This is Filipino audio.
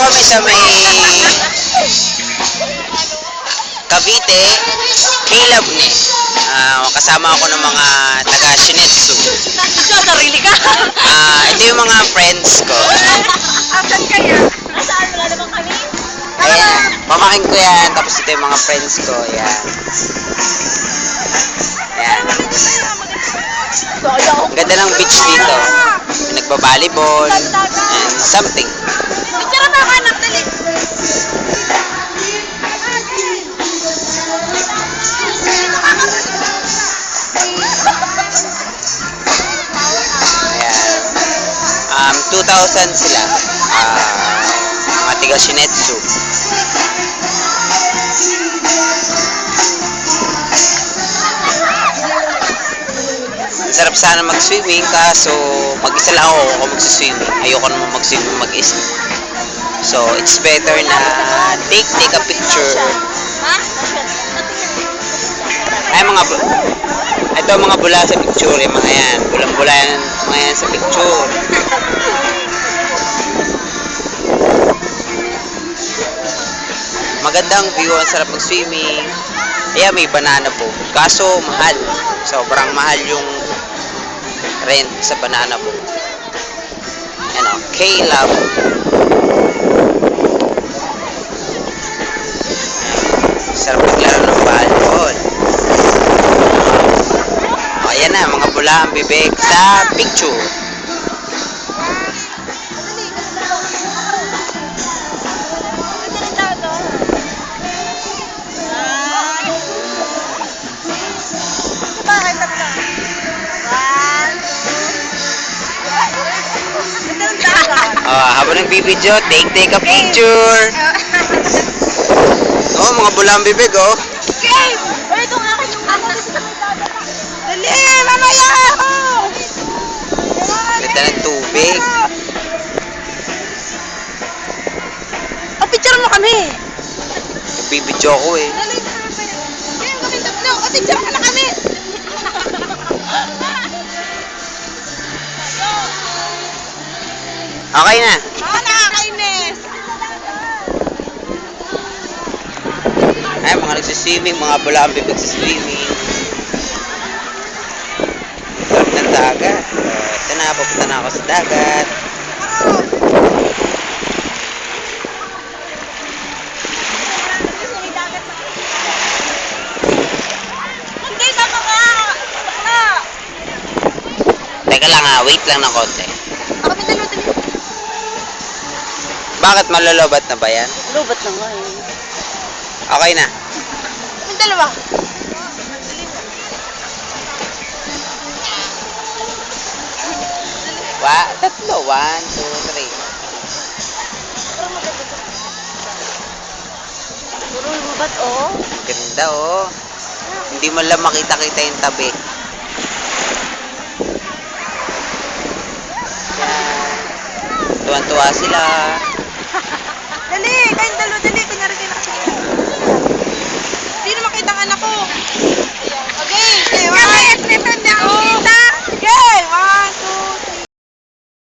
kami sa may Cavite, Kilabne. Kasama ako ng mga taga Shinetsu. Sarili ka. Ito yung mga friends ko. Asan kaya? Saan? Wala naman kami? Ayan, pamakin ko yan. Tapos ito yung mga friends ko. Ayan. Ayan. Ang ganda ng beach dito. May nagbabalibol and something. Picture na ka anak, dali. Ayan. 2,000 sila. Mga tiga Shinetsu. Sarap sana mag-swimming kaso mag-isa lang ako mag-swimming. Ayoko naman mag-swimming mag-isa. So, it's better na take a picture. Ha? Ay, ito mga bula sa picture, yung mga yan. Bulang-bula yan, mga yan sa picture. Magandang view, ang sarap mag-swimming. Ayan, may banana boat. Kaso, mahal. Sobrang mahal yung rent sa banana boat. Yan o, K-Love. Sarap maglaro ng volleyball. O, ayan na, mga bula ang bibig sa picture. Habang nagbibideo, take a picture. Oh, mga bulang bibig, oh. Okay! Ito nga akin yung ako. Dali! Mamaya ako! Ganda ng tubig. Picture mo kami! Nagbibideo ko, eh. Dali na mamaya. Ngayon kami tatlo. Picture mo na kami! Okay na. Nakakainis! Ay, mga nagsiswimming, mga bula ang bibig sa swimming. Sarap ng dagat. Ito na, papunta na ako sa dagat. Hindi na mga! Teka lang wait lang ng konti. Kami dalawa dali. Bakit malalobat na ba yan? Lubat na nga eh. Okay na. Kami dalawa. Tatlo. 1, 2, 3. Puro lubat oh. Ganda, oh. Hindi mo lang makita-kita yung tabi. Yan. Tuwan-tuwa sila. Dali! Kayong dalawa dali!